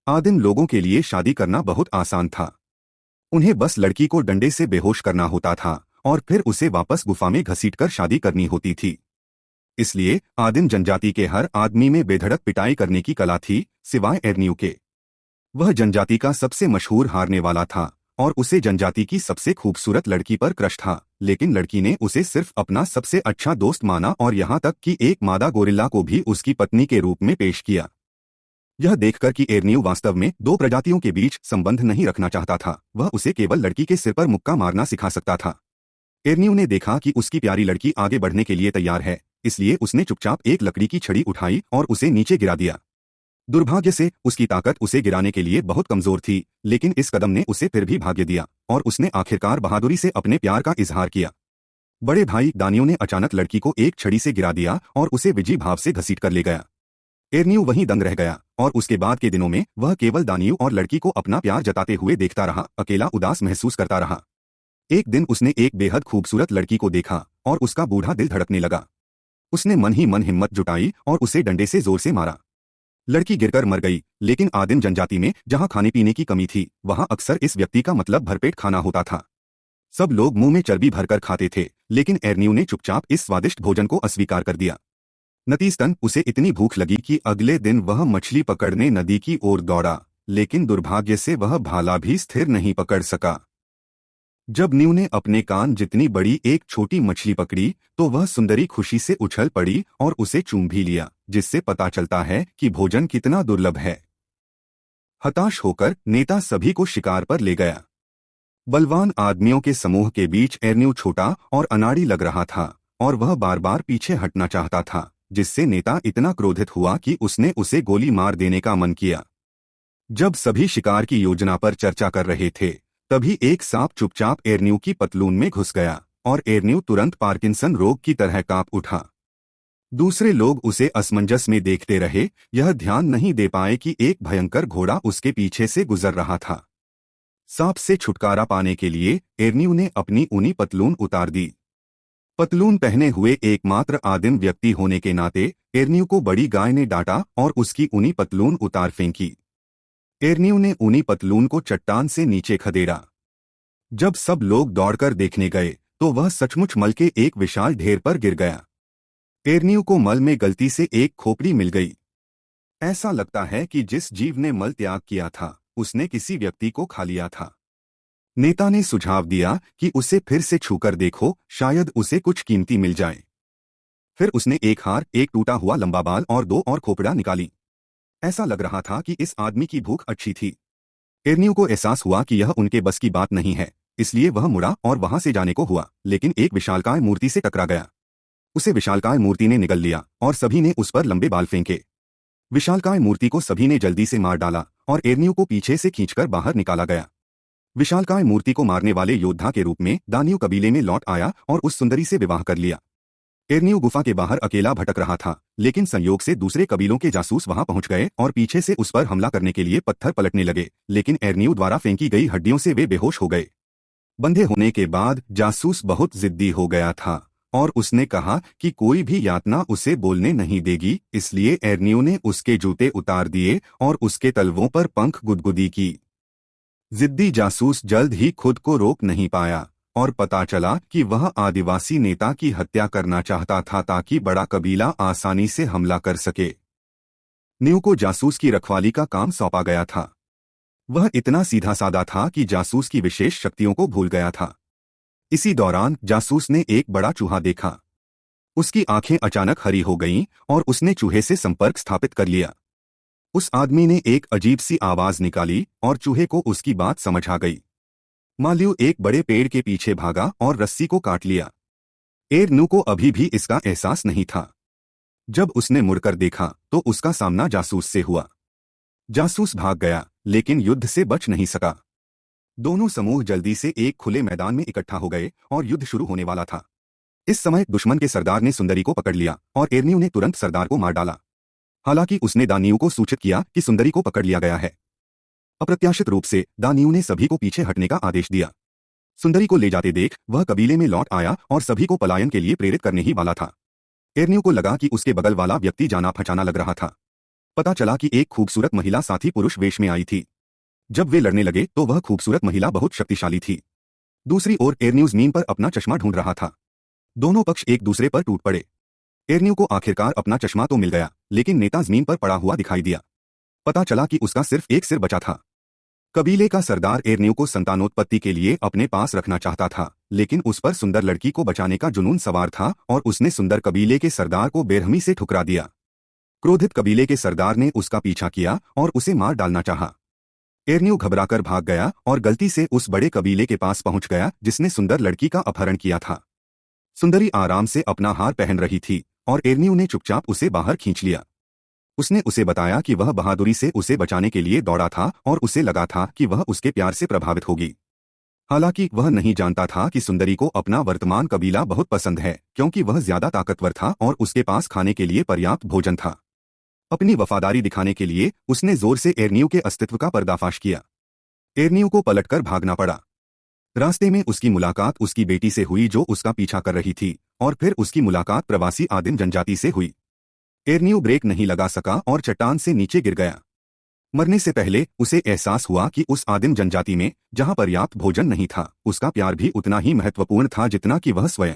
आदिम लोगों के लिए शादी करना बहुत आसान था। उन्हें बस लड़की को डंडे से बेहोश करना होता था और फिर उसे वापस गुफा में घसीटकर शादी करनी होती थी। इसलिए आदिम जनजाति के हर आदमी में बेधड़क पिटाई करने की कला थी, सिवाय एर्नियू के। वह जनजाति का सबसे मशहूर हारने वाला था और उसे जनजाति की सबसे खूबसूरत लड़की पर क्रश था, लेकिन लड़की ने उसे सिर्फ अपना सबसे अच्छा दोस्त माना और यहाँ तक कि एक मादा गोरिल्ला को भी उसकी पत्नी के रूप में पेश किया। यह देखकर कि एर्नियू वास्तव में दो प्रजातियों के बीच संबंध नहीं रखना चाहता था, वह उसे केवल लड़की के सिर पर मुक्का मारना सिखा सकता था। एर्नियू ने देखा कि उसकी प्यारी लड़की आगे बढ़ने के लिए तैयार है, इसलिए उसने चुपचाप एक लकड़ी की छड़ी उठाई और उसे नीचे गिरा दिया। दुर्भाग्य से उसकी ताकत उसे गिराने के लिए बहुत कमजोर थी, लेकिन इस कदम ने उसे फिर भी भाग्य दिया और उसने आखिरकार बहादुरी से अपने प्यार का इजहार किया। बड़े भाई दानियों ने अचानक लड़की को एक छड़ी से गिरा दिया और उसे विजयी भाव से घसीट कर ले गया। एर्नियू वहीं दंग रह गया और उसके बाद के दिनों में वह केवल दानियों और लड़की को अपना प्यार जताते हुए देखता रहा, अकेला उदास महसूस करता रहा। एक दिन उसने एक बेहद खूबसूरत लड़की को देखा और उसका बूढ़ा दिल धड़कने लगा। उसने मन ही मन हिम्मत जुटाई और उसे डंडे से जोर से मारा। लड़की गिरकर मर गई, लेकिन आदिम जनजाति में जहां खाने पीने की कमी थी, वहां अक्सर इस व्यक्ति का मतलब भरपेट खाना होता था। सब लोग मुंह में चर्बी भरकर खाते थे, लेकिन एर्नियू ने चुपचाप इस स्वादिष्ट भोजन को अस्वीकार कर दिया। नतीजतन उसे इतनी भूख लगी कि अगले दिन वह मछली पकड़ने नदी की ओर दौड़ा, लेकिन दुर्भाग्य से वह भाला भी स्थिर नहीं पकड़ सका। जब न्यू ने अपने कान जितनी बड़ी एक छोटी मछली पकड़ी, तो वह सुंदरी खुशी से उछल पड़ी और उसे चूम भी लिया, जिससे पता चलता है कि भोजन कितना दुर्लभ है। हताश होकर नेता सभी को शिकार पर ले गया। बलवान आदमियों के समूह के बीच एर्नियू छोटा और अनाड़ी लग रहा था और वह बार बार पीछे हटना चाहता था, जिससे नेता इतना क्रोधित हुआ कि उसने उसे गोली मार देने का मन किया। जब सभी शिकार की योजना पर चर्चा कर रहे थे, तभी एक सांप चुपचाप एर्नियू की पतलून में घुस गया और एर्नियू तुरंत पार्किंसन रोग की तरह कांप उठा। दूसरे लोग उसे असमंजस में देखते रहे, यह ध्यान नहीं दे पाए कि एक भयंकर घोड़ा उसके पीछे से गुजर रहा था। सांप से छुटकारा पाने के लिए एर्नियू ने अपनी ऊनी पतलून उतार दी। पतलून पहने हुए एकमात्र आदिम व्यक्ति होने के नाते एर्नियू को बड़ी गाय ने डांटा और उसकी ऊनी पतलून उतार फेंकी। एर्नियू ने ऊनी पतलून को चट्टान से नीचे खदेड़ा। जब सब लोग दौड़कर देखने गए, तो वह सचमुच मल के एक विशाल ढेर पर गिर गया। एर्नियू को मल में गलती से एक खोपड़ी मिल गई। ऐसा लगता है कि जिस जीव ने मल त्याग किया था, उसने किसी व्यक्ति को खा लिया था। नेता ने सुझाव दिया कि उसे फिर से छूकर देखो, शायद उसे कुछ कीमती मिल जाए। फिर उसने एक हार, एक टूटा हुआ लंबा बाल और दो और खोपड़ा निकाली। ऐसा लग रहा था कि इस आदमी की भूख अच्छी थी। एर्नियू को एहसास हुआ कि यह उनके बस की बात नहीं है, इसलिए वह मुड़ा और वहां से जाने को हुआ, लेकिन एक विशालकाय मूर्ति से टकरा गया। उसे विशालकाय मूर्ति ने निगल लिया और सभी ने उस पर लंबे बाल फेंके। विशालकाय मूर्ति को सभी ने जल्दी से मार डाला और एर्नियू को पीछे से खींचकर बाहर निकाला गया। विशालकाय मूर्ति को मारने वाले योद्धा के रूप में दानियों कबीले में लौट आया और उस सुंदरी से विवाह कर लिया। एर्नियू गुफा के बाहर अकेला भटक रहा था, लेकिन संयोग से दूसरे कबीलों के जासूस वहां पहुंच गए और पीछे से उस पर हमला करने के लिए पत्थर पलटने लगे, लेकिन एर्नियू द्वारा फेंकी गई हड्डियों से वे बेहोश हो गए। बंधे होने के बाद जासूस बहुत जिद्दी हो गया था और उसने कहा कि कोई भी यातना उसे बोलने नहीं देगी, इसलिए एर्नियू ने उसके जूते उतार दिए और उसके तलवों पर पंख गुदगुदी की। जिद्दी जासूस जल्द ही खुद को रोक नहीं पाया और पता चला कि वह आदिवासी नेता की हत्या करना चाहता था ताकि बड़ा कबीला आसानी से हमला कर सके। न्यू को जासूस की रखवाली का काम सौंपा गया था। वह इतना सीधा साधा था कि जासूस की विशेष शक्तियों को भूल गया था। इसी दौरान जासूस ने एक बड़ा चूहा देखा। उसकी आंखें अचानक हरी हो गईं और उसने चूहे से संपर्क स्थापित कर लिया। उस आदमी ने एक अजीब सी आवाज निकाली और चूहे को उसकी बात समझ आ गई। माल्यू एक बड़े पेड़ के पीछे भागा और रस्सी को काट लिया। एर्नियू को अभी भी इसका एहसास नहीं था। जब उसने मुड़कर देखा तो उसका सामना जासूस से हुआ। जासूस भाग गया, लेकिन युद्ध से बच नहीं सका। दोनों समूह जल्दी से एक खुले मैदान में इकट्ठा हो गए और युद्ध शुरू होने वाला था। इस समय दुश्मन के सरदार ने सुंदरी को पकड़ लिया और एर्नियू ने तुरंत सरदार को मार डाला। हालांकि उसने दानियों को सूचित किया कि सुंदरी को पकड़ लिया गया है। अप्रत्याशित रूप से दानियों ने सभी को पीछे हटने का आदेश दिया। सुंदरी को ले जाते देख वह कबीले में लौट आया और सभी को पलायन के लिए प्रेरित करने ही वाला था। एर्नियू को लगा कि उसके बगल वाला व्यक्ति जाना पहचाना लग रहा था। पता चला कि एक खूबसूरत महिला साथी पुरुष वेश में आई थी। जब वे लड़ने लगे तो वह खूबसूरत महिला बहुत शक्तिशाली थी। दूसरी ओर एरन्यू जमीन पर अपना चश्मा ढूंढ रहा था। दोनों पक्ष एक दूसरे पर टूट पड़े। एरन्यू को आखिरकार अपना चश्मा तो मिल गया, लेकिन नेता जमीन पर पड़ा हुआ दिखाई दिया। पता चला कि उसका सिर्फ एक सिर बचा था। कबीले का सरदार एरन्यू को संतानोत्पत्ति के लिए अपने पास रखना चाहता था, लेकिन उस पर सुंदर लड़की को बचाने का जुनून सवार था और उसने सुंदर कबीले के सरदार को बेरहमी से ठुकरा दिया। क्रोधित कबीले के सरदार ने उसका पीछा किया और उसे मार डालना चाहा। एरन्यू घबराकर भाग गया और गलती से उस बड़े कबीले के पास पहुंच गया जिसने सुंदर लड़की का अपहरण किया था। सुंदरी आराम से अपना हार पहन रही थी और एरन्यू ने चुपचाप उसे बाहर खींच लिया। उसने उसे बताया कि वह बहादुरी से उसे बचाने के लिए दौड़ा था और उसे लगा था कि वह उसके प्यार से प्रभावित होगी। हालांकि वह नहीं जानता था कि सुंदरी को अपना वर्तमान कबीला बहुत पसंद है, क्योंकि वह ज्यादा ताकतवर था और उसके पास खाने के लिए पर्याप्त भोजन था। अपनी वफादारी दिखाने के लिए उसने जोर से एरन्यू के अस्तित्व का पर्दाफाश किया। एरन्यू को पलटकर भागना पड़ा। रास्ते में उसकी मुलाकात उसकी बेटी से हुई जो उसका पीछा कर रही थी, और फिर उसकी मुलाकात प्रवासी आदिम जनजाति से हुई। एरन्यू ब्रेक नहीं लगा सका और चट्टान से नीचे गिर गया। मरने से पहले उसे एहसास हुआ कि उस आदिम जनजाति में, जहां पर्याप्त भोजन नहीं था, उसका प्यार भी उतना ही महत्वपूर्ण था जितना कि वह स्वयं।